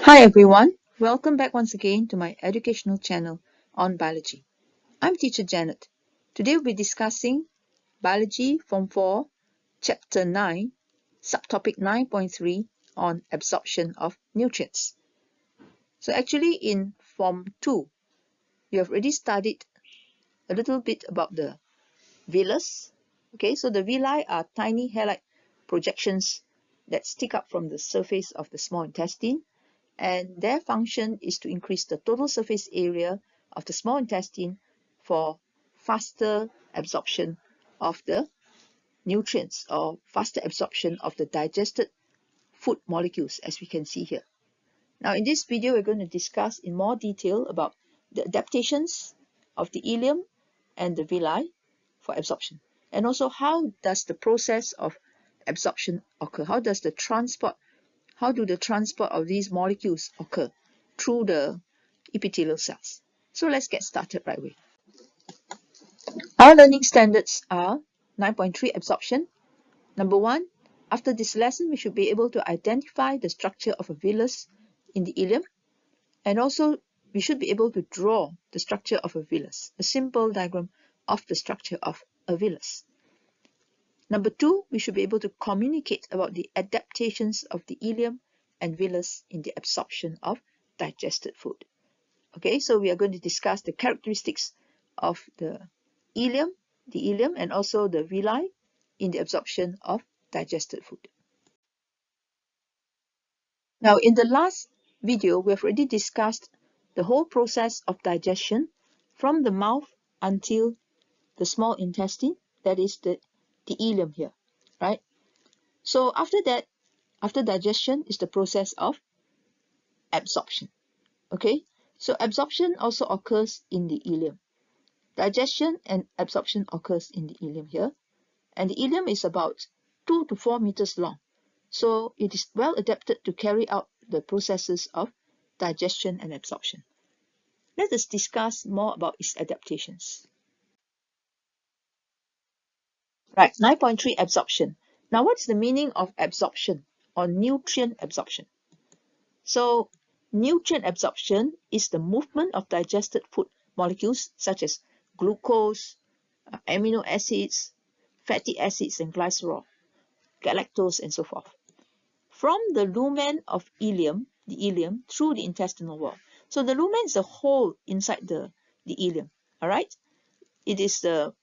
Hi everyone, welcome back once again to my educational channel on biology. I'm teacher Janet. Today we'll be discussing Biology Form 4, Chapter 9, Subtopic 9.3 on absorption of nutrients. So actually in Form 2, you have already studied a little bit about the villus. Okay, so the villi are tiny hair-like projections that stick up from the surface of the small intestine, and their function is to increase the total surface area of the small intestine for faster absorption of the nutrients or faster absorption of the digested food molecules, as we can see here. Now in this video we're going to discuss in more detail about the adaptations of the ileum and the villi for absorption, and also how does the process of absorption occur, how do the transport of these molecules occur through the epithelial cells. So let's get started right away. Our learning standards are 9.3 absorption. Number 1, after this lesson we should be able to identify the structure of a villus in the ileum, and also we should be able to draw the structure of a villus, a simple diagram of the structure of a villus. Number 2, we should be able to communicate about the adaptations of the ileum and villus in the absorption of digested food. Okay, so we are going to discuss the characteristics of the ileum, and also the villi in the absorption of digested food. Now, in the last video, we have already discussed the whole process of digestion from the mouth until the small intestine, that is the ileum here, right? So after that, after digestion is the process of absorption. Okay, so absorption also occurs in the ileum. Digestion and absorption occurs in the ileum here, and the ileum is about 2 to 4 meters long. So it is well adapted to carry out the processes of digestion and absorption. Let us discuss more about its adaptations. Right, 9.3 absorption. Now what's the meaning of absorption or nutrient absorption? So nutrient absorption is the movement of digested food molecules such as glucose, amino acids, fatty acids and glycerol, galactose and so forth, from the lumen of ileum, the ileum, through the intestinal wall. So the lumen is a hole inside the ileum, all right? It is the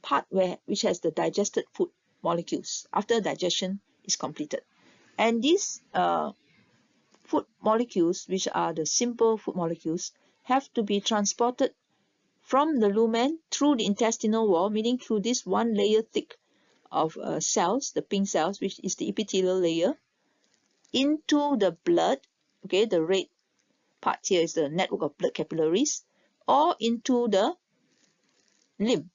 part which has the digested food molecules after digestion is completed. And these food molecules, which are the simple food molecules, have to be transported from the lumen through the intestinal wall, meaning through this one layer thick of cells, the pink cells, which is the epithelial layer, into the blood. Okay, the red part here is the network of blood capillaries, or into the lymph.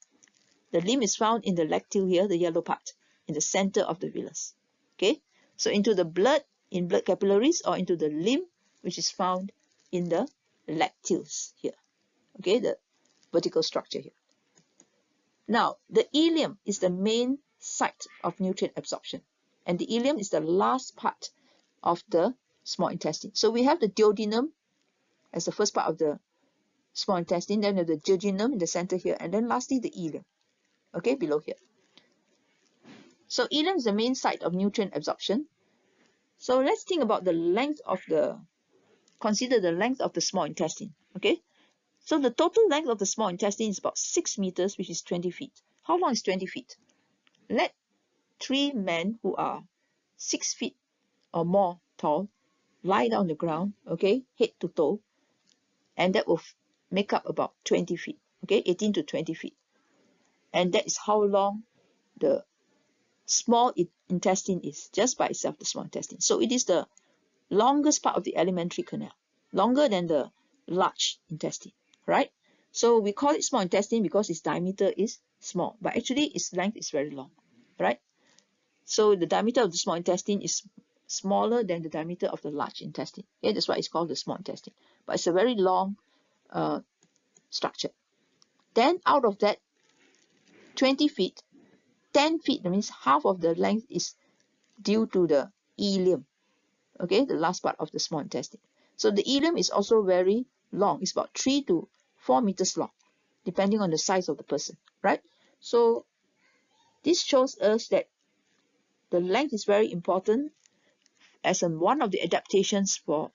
The lymph is found in the lacteal here, the yellow part, in the center of the villus. Okay, so into the blood in blood capillaries, or into the lymph, which is found in the lacteals here. Okay, the vertical structure here. Now, the ileum is the main site of nutrient absorption, and the ileum is the last part of the small intestine. So we have the duodenum as the first part of the small intestine, then we have the jejunum in the center here, and then lastly the ileum, okay, below here. So ileum is the main site of nutrient absorption. So let's think about the length of consider the length of the small intestine, okay? So the total length of the small intestine is about 6 meters, which is 20 feet. How long is 20 feet? Let 3 men who are 6 feet or more tall lie down on the ground, okay, head to toe, and that will make up about 20 feet, okay, 18 to 20 feet. And that is how long the small intestine is, just by itself, the small intestine. So it is the longest part of the alimentary canal, longer than the large intestine, right? So we call it small intestine because its diameter is small, but actually its length is very long, right? So the diameter of the small intestine is smaller than the diameter of the large intestine. Okay, that's why it's called the small intestine. But it's a very long structure. Then out of that 20 feet, 10 feet, that means half of the length is due to the ileum. okay, the last part of the small intestine. So the ileum is also very long. It's about 3 to 4 meters long, depending on the size of the person, right? So this shows us that the length is very important as one of the adaptations for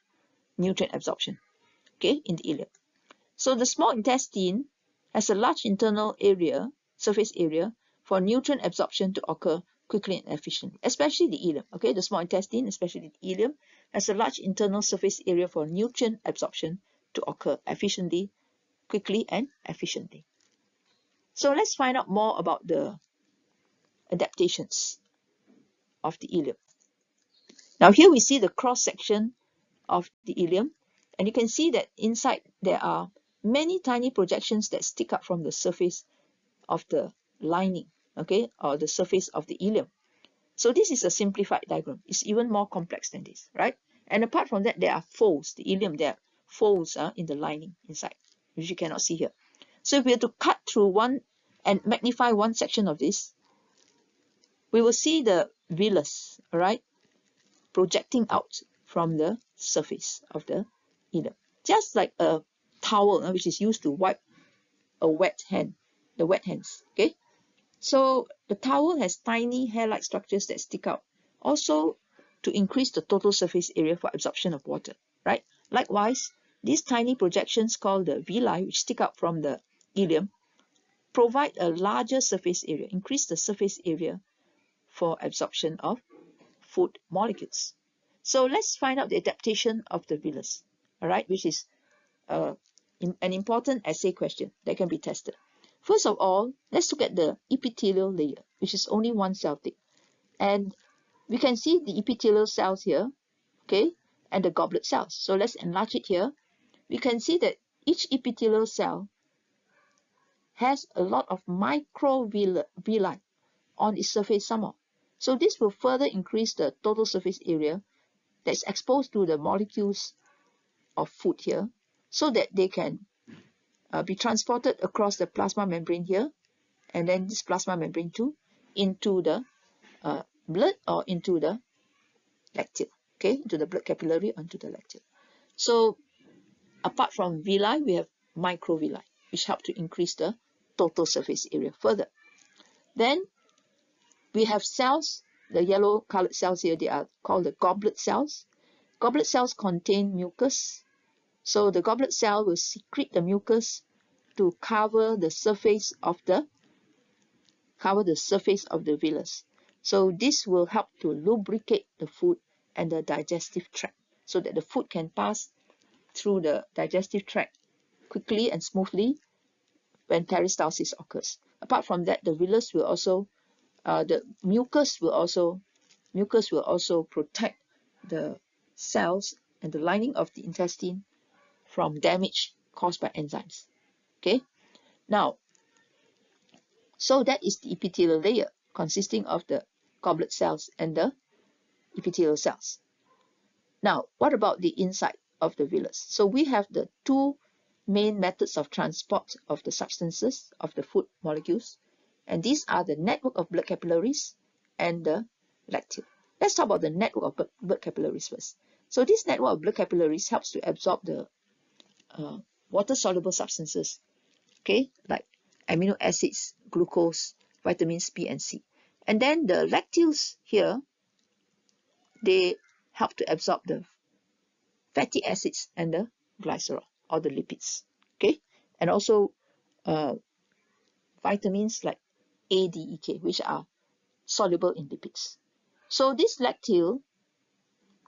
nutrient absorption, okay, in the ileum. So the small intestine has a large internal area, surface area, for nutrient absorption to occur quickly and efficiently, especially the ileum, okay? The small intestine, especially the ileum, has a large internal surface area for nutrient absorption to occur efficiently, quickly, and efficiently. So let's find out more about the adaptations of the ileum. Now here we see the cross-section of the ileum, and you can see that inside there are many tiny projections that stick up from the surface of the lining, okay, or the surface of the ileum. So this is a simplified diagram. It's even more complex than this, right? And apart from that, there are folds. The ileum, there are folds in the lining inside, which you cannot see here. So if we have to cut through one and magnify one section of this, we will see the villus, all right, projecting out from the surface of the ileum, just like a towel, which is used to wipe a wet hand, the wet hands, okay? So the towel has tiny hair-like structures that stick out, also to increase the total surface area for absorption of water, right? Likewise, these tiny projections called the villi, which stick out from the ileum, provide a larger surface area, increase the surface area for absorption of food molecules. So let's find out the adaptation of the villus, all right, which is an important essay question that can be tested. First of all, let's look at the epithelial layer, which is only one cell thick. And we can see the epithelial cells here, okay, and the goblet cells. So let's enlarge it here. We can see that each epithelial cell has a lot of microvilli on its surface somehow. So this will further increase the total surface area that's exposed to the molecules of food here, so that they can be transported across the plasma membrane here, and then this plasma membrane too, into the blood or into the lacteal, okay, into the blood capillary or into the lacteal. So apart from villi, we have microvilli, which help to increase the total surface area further. Then we have cells, the yellow colored cells here, they are called the goblet cells. Goblet cells contain mucus. So the goblet cell will secrete the mucus to cover the surface of the villus. So this will help to lubricate the food and the digestive tract, so that the food can pass through the digestive tract quickly and smoothly when peristalsis occurs. Apart from that, the villus will also, the mucus will also protect the cells and the lining of the intestine from damage caused by enzymes. Okay, now, so that is the epithelial layer consisting of the goblet cells and the epithelial cells. Now, what about the inside of the villus? So we have the two main methods of transport of the substances of the food molecules, and these are the network of blood capillaries and the lacteal. Let's talk about the network of blood capillaries first. So this network of blood capillaries helps to absorb the water-soluble substances, okay, like amino acids, glucose, vitamins B and C. And then the lacteals here, they help to absorb the fatty acids and the glycerol or the lipids, okay, and also vitamins like A, D, E, K, which are soluble in lipids. So this lacteal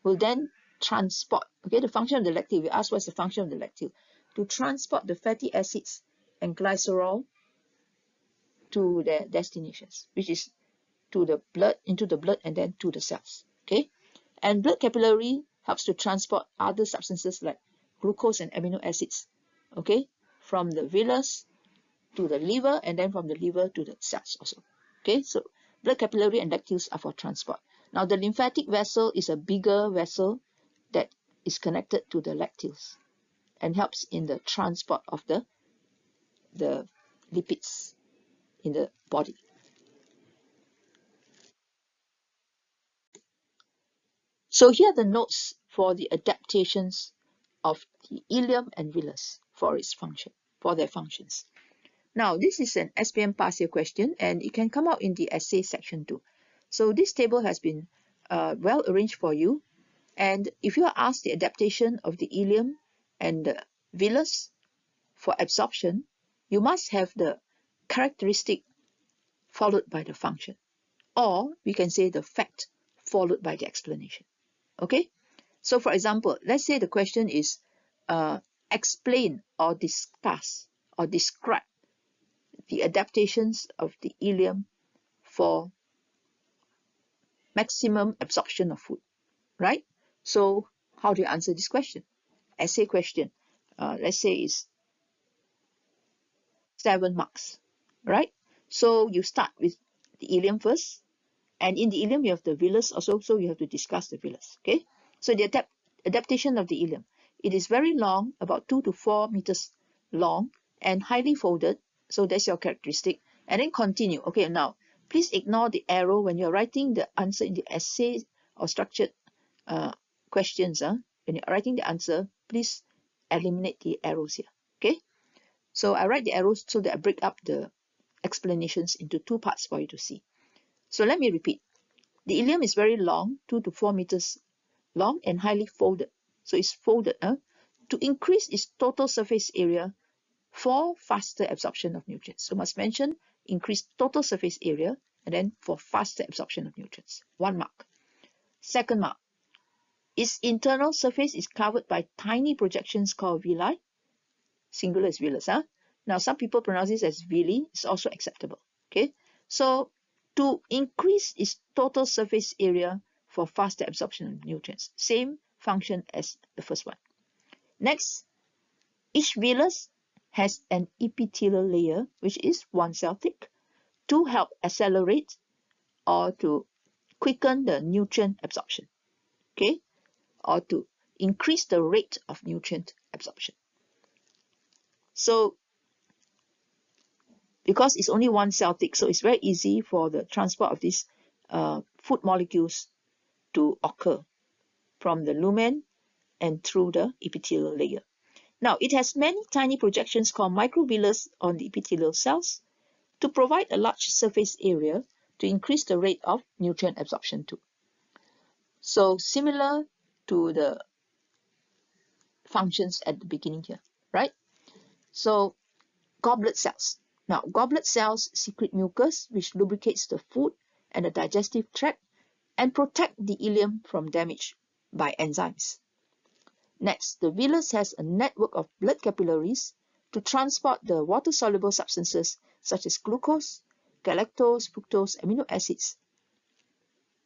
will then transport, okay, the function of the lacteal, we ask what's the function of the lacteal, to transport the fatty acids and glycerol to their destinations, which is to the blood, into the blood, and then to the cells, okay. And blood capillary helps to transport other substances like glucose and amino acids, okay, from the villus to the liver, and then from the liver to the cells also, okay. So blood capillary and lacteals are for transport. Now the lymphatic vessel is a bigger vessel that is connected to the lacteals and helps in the transport of the lipids in the body. So here are the notes for the adaptations of the ileum and villus for their functions. Now, this is an SPM past year question, and it can come out in the essay section too. So this table has been well arranged for you. And if you are asked the adaptation of the ileum and the villus for absorption, you must have the characteristic followed by the function. Or we can say the fact followed by the explanation. Okay? So for example, let's say the question is explain or discuss or describe the adaptations of the ileum for maximum absorption of food, right? So how do you answer this question? Essay question, let's say is 7 marks, right? So you start with the ileum first, and in the ileum you have the villus also, so you have to discuss the villus, okay? So the adaptation of the ileum, it is very long, about 2 to 4 meters long and highly folded, so that's your characteristic. And then continue. Okay, now please ignore the arrow when you're writing the answer in the essay or structured questions. When you're writing the answer, please eliminate the arrows here. Okay, so I write the arrows so that I break up the explanations into 2 parts for you to see. So let me repeat. The ileum is very long, 2 to 4 meters long and highly folded. So it's folded to increase its total surface area for faster absorption of nutrients. So must mention increase total surface area and then for faster absorption of nutrients. 1 mark. Second mark. Its internal surface is covered by tiny projections called villi. Singular is villus. Now some people pronounce this as villi. It's also acceptable. Okay. So to increase its total surface area for faster absorption of nutrients. Same function as the first one. Next, each villus has an epithelial layer which is 1 cell thick to help accelerate or to quicken the nutrient absorption, okay, or to increase the rate of nutrient absorption. So because it's only 1 cell thick, so it's very easy for the transport of these food molecules to occur from the lumen and through the epithelial layer. Now, it has many tiny projections called microvillus on the epithelial cells to provide a large surface area to increase the rate of nutrient absorption too. So similar to the functions at the beginning here, right? So goblet cells. Now, goblet cells secrete mucus which lubricates the food and the digestive tract and protect the ileum from damage by enzymes. Next, the villus has a network of blood capillaries to transport the water-soluble substances such as glucose, galactose, fructose, amino acids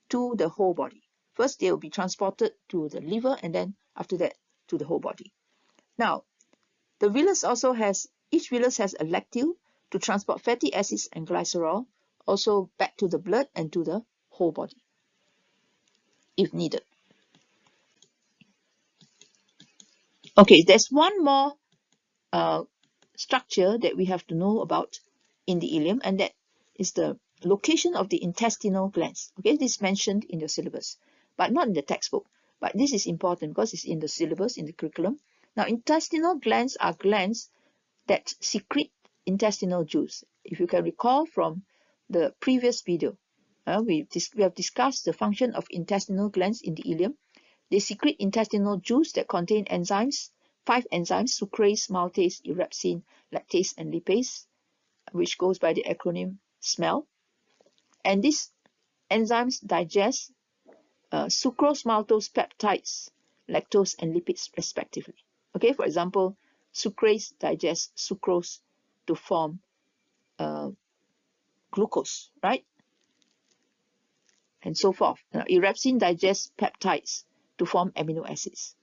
to the whole body. First, they will be transported to the liver and then after that to the whole body. Now, the villus also has, each villus has a lacteal to transport fatty acids and glycerol also back to the blood and to the whole body if needed. Okay, there's one more structure that we have to know about in the ileum, and that is the location of the intestinal glands. Okay, this is mentioned in the syllabus, but not in the textbook. But this is important because it's in the syllabus, in the curriculum. Now, intestinal glands are glands that secrete intestinal juice. If you can recall from the previous video, we have discussed the function of intestinal glands in the ileum. They secrete intestinal juice that contain enzymes, 5 enzymes, sucrase, maltase, erepsin, lactase, and lipase, which goes by the acronym SMEL. And these enzymes digest sucrose, maltose, peptides, lactose, and lipids respectively. Okay, for example, sucrase digests sucrose to form glucose, right? And so forth. Erepsin digests peptides to form amino acids.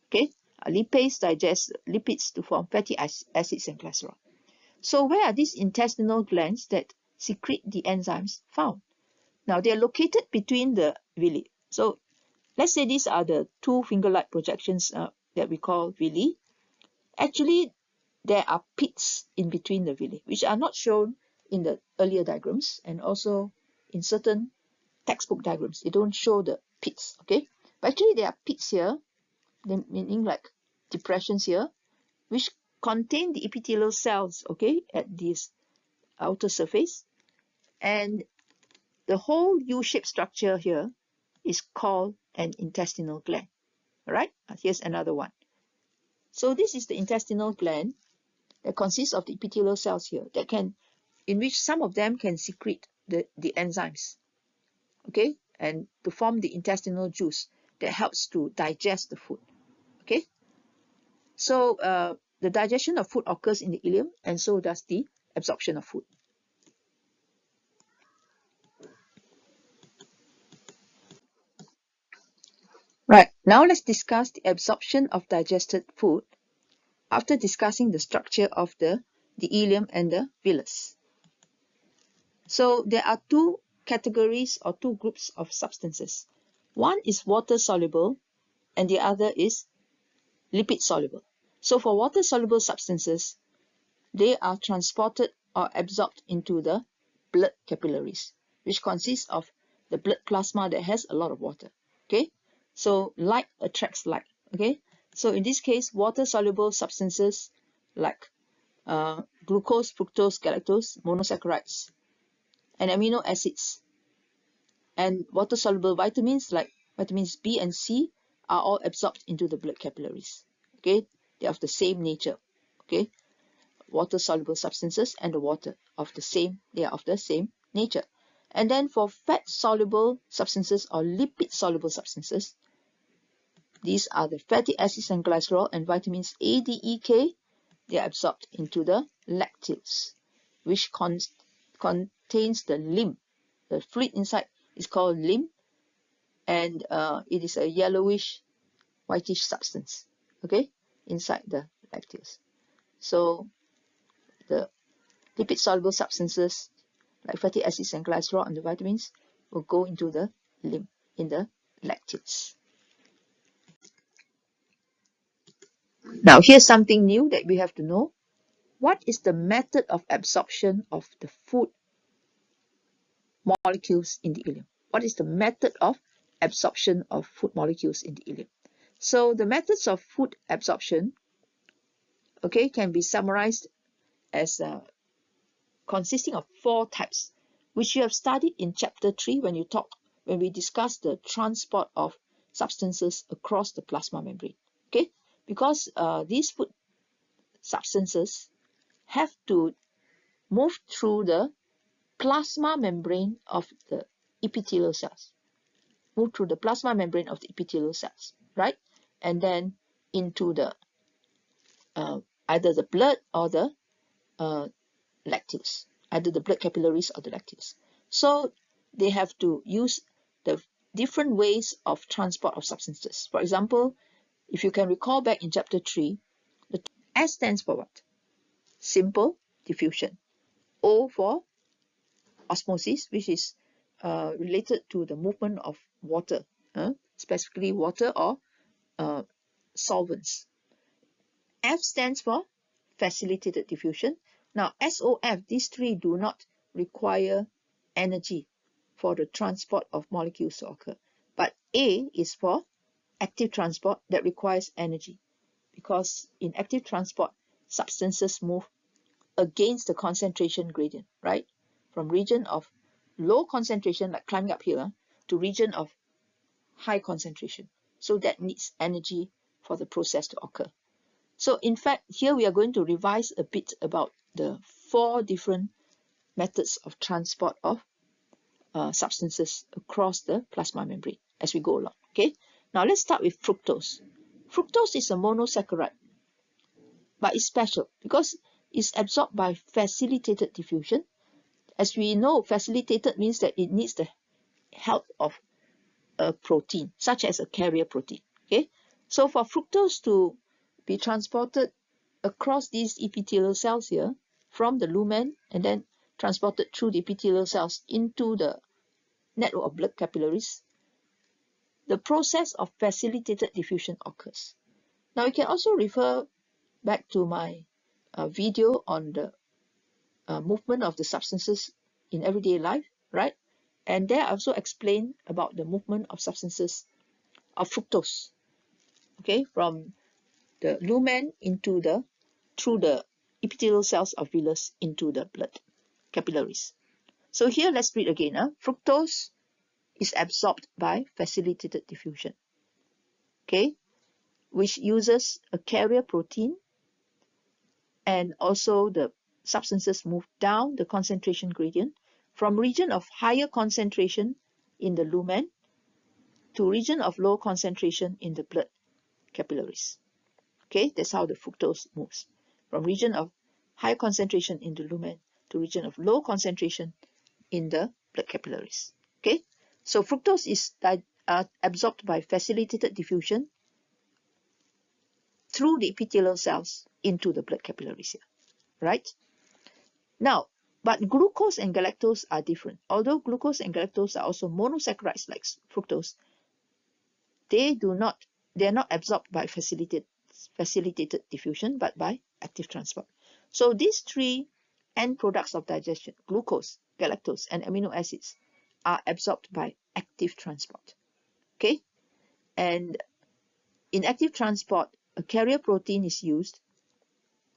Okay, lipase digests lipids to form fatty acids and glycerol. So where are these intestinal glands that secrete the enzymes found? Now they are located between the villi. So let's say these are the 2 finger-like projections that we call villi. Actually, there are pits in between the villi, which are not shown in the earlier diagrams and also in certain textbook diagrams. They don't show the pits, okay? But actually there are pits here, meaning like depressions here, which contain the epithelial cells, okay, at this outer surface. And the whole U-shaped structure here is called an intestinal gland. All right, here's another one. So this is the intestinal gland that consists of the epithelial cells here, that can, in which some of them can secrete the enzymes, okay, and to form the intestinal juice that helps to digest the food, okay. So the digestion of food occurs in the ileum, and so does the absorption of food. Right, now let's discuss the absorption of digested food after discussing the structure of the ileum and the villus. So there are two categories or two groups of substances. One is water-soluble and the other is lipid-soluble. So for water-soluble substances, they are transported or absorbed into the blood capillaries, which consists of the blood plasma that has a lot of water, okay? So like attracts like, okay? So in this case, water-soluble substances like glucose, fructose, galactose, monosaccharides, and amino acids, and water-soluble vitamins like vitamins B and C are all absorbed into the blood capillaries, okay? They are of the same nature, okay? Water-soluble substances and the water they are of the same nature. And then for fat-soluble substances or lipid-soluble substances, these are the fatty acids and glycerol and vitamins A, D, E, K. They are absorbed into the lacteals, which contains the ilium. The fluid inside is called ilium, and it is a yellowish, whitish substance, okay, inside the lacteals. So the lipid-soluble substances like fatty acids and glycerol and the vitamins will go into the ilium in the lacteals. Now here's something new that we have to know. What is the method of absorption of the food molecules in the ileum? What is the method of absorption of food molecules in the ileum? So the methods of food absorption, okay, can be summarized as consisting of 4 types, which you have studied in chapter 3 when we discussed the transport of substances across the plasma membrane, okay? Because these food substances have to move through the plasma membrane of the epithelial cells, right? And then into the either the blood or the lacteals, either the blood capillaries or the lacteals. So they have to use the different ways of transport of substances. For example, if you can recall back in chapter 3, the S stands for what? Simple diffusion. O for osmosis, which is related to the movement of water, specifically water or solvents. F stands for facilitated diffusion. Now, SOF, these three do not require energy for the transport of molecules to occur. But A is for active transport that requires energy, because in active transport, substances move against the concentration gradient, right? From region of low concentration, like climbing uphill, to region of high concentration. So that needs energy for the process to occur. So in fact, here we are going to revise a bit about the 4 different methods of transport of substances across the plasma membrane as we go along, okay? Now let's start with fructose. Fructose is a monosaccharide, but it's special because it's absorbed by facilitated diffusion. As we know, facilitated means that it needs the help of a protein, such as a carrier protein, okay? So for fructose to be transported across these epithelial cells here from the lumen and then transported through the epithelial cells into the network of blood capillaries, the process of facilitated diffusion occurs. Now you can also refer back to my video on the movement of the substances in everyday life, right? And there I also explain about the movement of substances of fructose, okay, from the lumen into the, through the epithelial cells of villus into the blood capillaries. So here let's read again. Fructose is absorbed by facilitated diffusion, okay, which uses a carrier protein, and also the substances move down the concentration gradient from region of higher concentration in the lumen to region of low concentration in the blood capillaries. Okay, that's how the fructose moves from region of high concentration in the lumen to region of low concentration in the blood capillaries. Okay, so fructose is absorbed by facilitated diffusion through the epithelial cells into the blood capillaries here, right? Now, but glucose and galactose are different. Although glucose and galactose are also monosaccharides like fructose, they are not absorbed by facilitated diffusion, but by active transport. So these three end products of digestion, glucose, galactose, and amino acids, are absorbed by active transport. Okay? And in active transport, a carrier protein is used.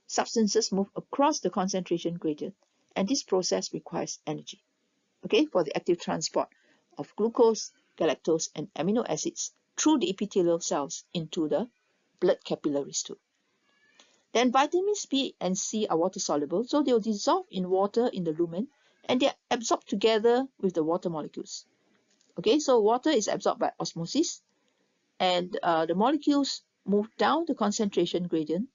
Substances move across the concentration gradient, and this process requires energy, okay, for the active transport of glucose, galactose, and amino acids through the epithelial cells into the blood capillaries too. Then vitamins B and C are water soluble, so they will dissolve in water in the lumen, and they are absorbed together with the water molecules. Okay, so water is absorbed by osmosis, and the molecules move down the concentration gradient.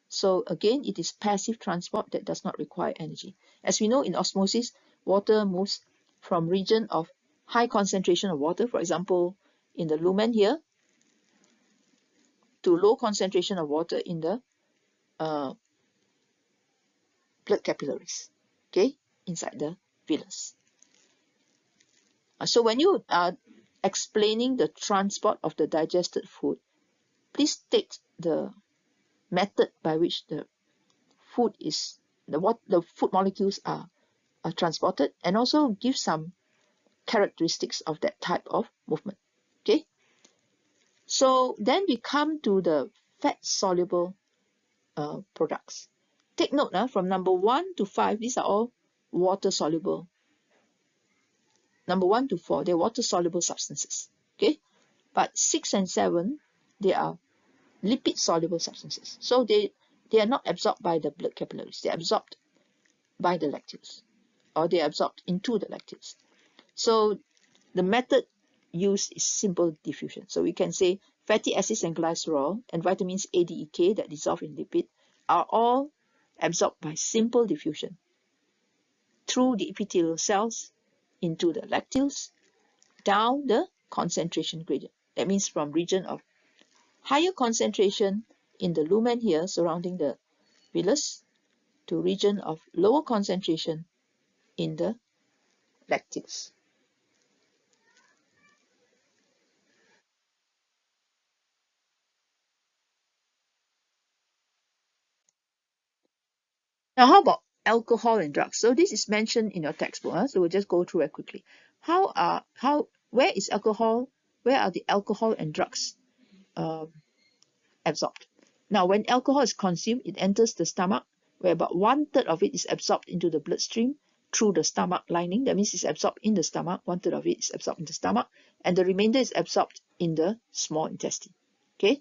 So again, it is passive transport that does not require energy. As we know, in osmosis, water moves from region of high concentration of water, for example, in the lumen here, to low concentration of water in the blood capillaries, okay, inside the villus. So when you are explaining the transport of the digested food, please state the method by which the food is, the food molecules are transported, and also give some characteristics of that type of movement. Okay, so then we come to the fat soluble products. Take note, from number 1 to 5, these are all water soluble. Number 1 to 4, they're water soluble substances. Okay, but 6 and 7, they are lipid soluble substances. So they are not absorbed by the blood capillaries. They're absorbed by the lacteals, or they are absorbed into the lacteals. So the method used is simple diffusion. So we can say fatty acids and glycerol and vitamins A, D, E, K that dissolve in lipid are all absorbed by simple diffusion through the epithelial cells into the lacteals down the concentration gradient. That means from region of higher concentration in the lumen here surrounding the villus to region of lower concentration in the lacteals. Now, how about alcohol and drugs? So this is mentioned in your textbook, so we'll just go through it quickly. Where is alcohol? Where are the alcohol and drugs absorbed? Now, when alcohol is consumed, it enters the stomach, where about 1/3 of it is absorbed into the bloodstream through the stomach lining. That means it's absorbed in the stomach. 1/3 of it is absorbed in the stomach, and the remainder is absorbed in the small intestine. Okay.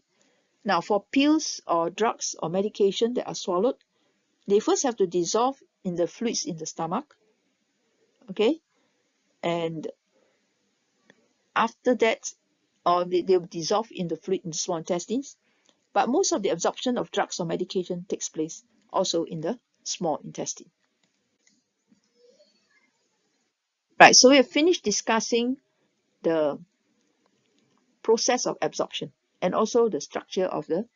Now, for pills or drugs or medication that are swallowed, they first have to dissolve in the fluids in the stomach, okay, and after that, or they will dissolve in the fluid in the small intestines. But most of the absorption of drugs or medication takes place also in the small intestine. Right, so we have finished discussing the process of absorption and also the structure of the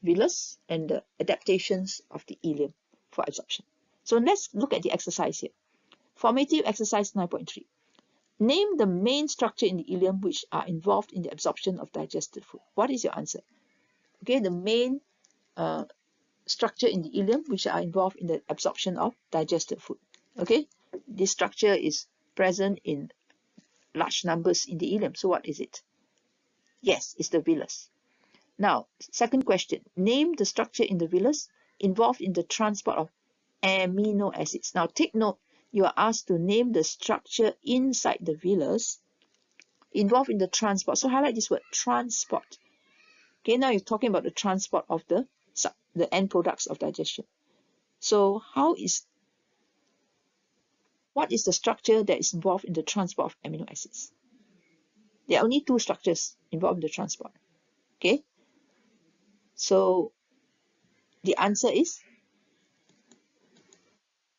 villus and the adaptations of the ileum for absorption. So let's look at the exercise here. Formative exercise 9.3. Name the main structure in the ileum which are involved in the absorption of digested food. What is your answer? Okay, the main structure in the ileum which are involved in the absorption of digested food. Okay, this structure is present in large numbers in the ileum. So what is it? Yes, it's the villus. Now, second question. Name the structure in the villus involved in the transport of amino acids. Now, take note, you are asked to name the structure inside the villus involved in the transport. So highlight this word, transport. Okay, now you're talking about the transport of the end products of digestion. So what is the structure that is involved in the transport of amino acids? There are only two structures involved in the transport. Okay, so the answer is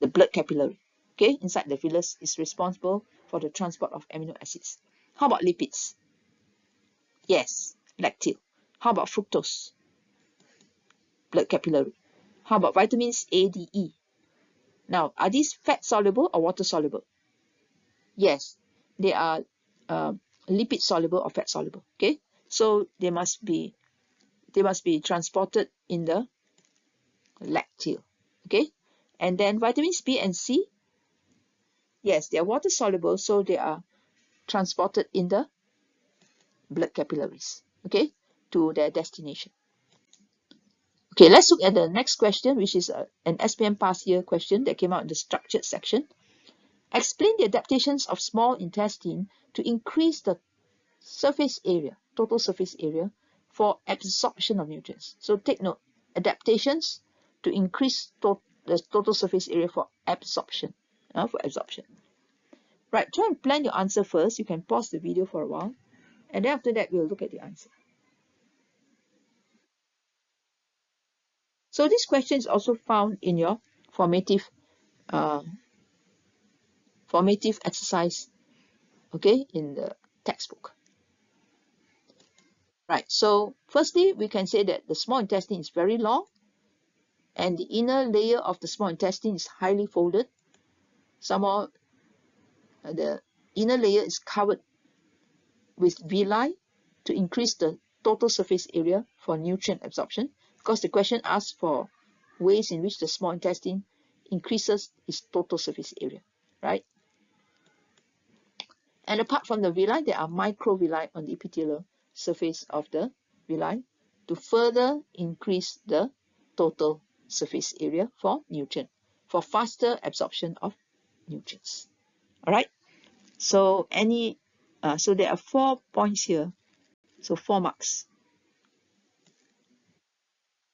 the blood capillary. Okay, inside the villus is responsible for the transport of amino acids. How about lipids? Yes, lacteal. How about fructose? Blood capillary. How about vitamins A, D, E? Now, are these fat soluble or water soluble? Yes, they are lipid soluble or fat soluble. Okay, so they must be transported in the lacteal. Okay, and then vitamins B and C, yes, they are water soluble, so they are transported in the blood capillaries, okay, to their destination. Okay, let's look at the next question, which is an SPM past year question that came out in the structured section. Explain the adaptations of small intestine to increase the surface area, total surface area, for absorption of nutrients. So take note, adaptations to increase the total surface area for absorption. Right, try and plan your answer first. You can pause the video for a while, and then after that, we'll look at the answer. So this question is also found in your formative exercise, okay, in the textbook. Right, so firstly, we can say that the small intestine is very long, and the inner layer of the small intestine is highly folded. Somehow, the inner layer is covered with villi to increase the total surface area for nutrient absorption, because the question asks for ways in which the small intestine increases its total surface area, right? And apart from the villi, there are microvilli on the epithelial surface of the villi to further increase the total surface area for for faster absorption of nutrients. All right. So so there are 4 points here. So 4 marks.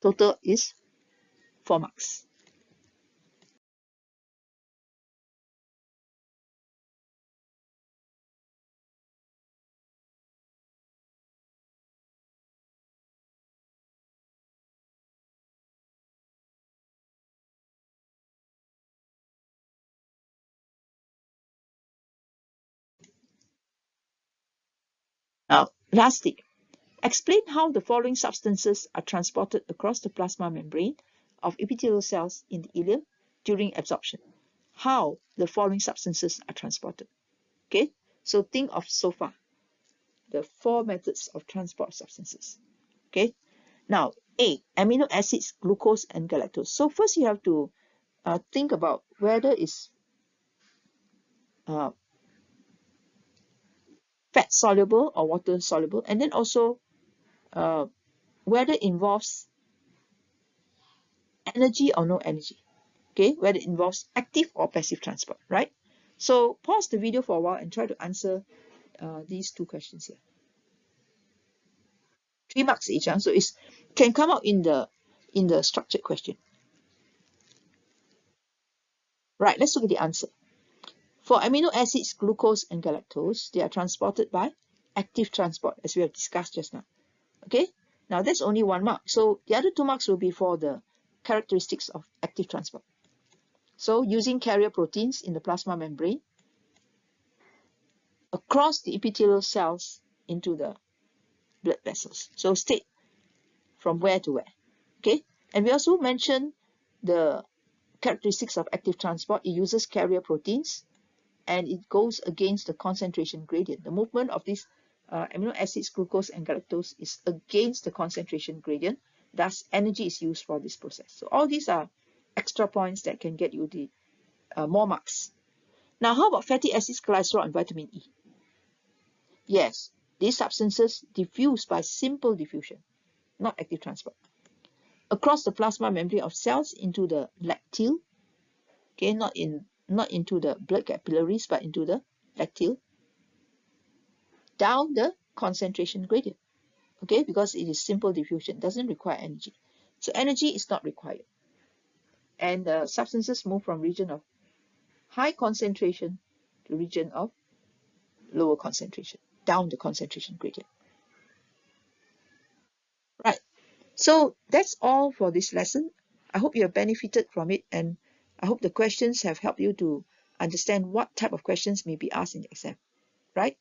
Total is 4 marks. Now, lastly, explain how the following substances are transported across the plasma membrane of epithelial cells in the ileum during absorption. How the following substances are transported. Okay, so think of so far the 4 methods of transport of substances. Okay, now A, amino acids, glucose, and galactose. So first you have to think about whether it's fat soluble or water soluble, and then also whether it involves energy or no energy. Okay, whether it involves active or passive transport, right? So pause the video for a while and try to answer these 2 questions here. 3 marks each, so it can come out in the structured question. Right, let's look at the answer. For amino acids, glucose, and galactose, they are transported by active transport, as we have discussed just now. Okay, now that's only 1 mark. So the other 2 marks will be for the characteristics of active transport. So using carrier proteins in the plasma membrane across the epithelial cells into the blood vessels. So state from where to where. Okay, and we also mentioned the characteristics of active transport. It uses carrier proteins and it goes against the concentration gradient. The movement of these amino acids, glucose, and galactose is against the concentration gradient. Thus, energy is used for this process. So all these are extra points that can get you the more marks. Now, how about fatty acids, cholesterol, and vitamin E? Yes, These substances diffuse by simple diffusion, not active transport, across the plasma membrane of cells into the lacteal, okay, not into the blood capillaries, but into the lacteal, down the concentration gradient, okay, because it is simple diffusion, doesn't require energy. So energy is not required. And the substances move from region of high concentration to region of lower concentration, down the concentration gradient. Right. So that's all for this lesson. I hope you have benefited from it, and I hope the questions have helped you to understand what type of questions may be asked in the exam. Right?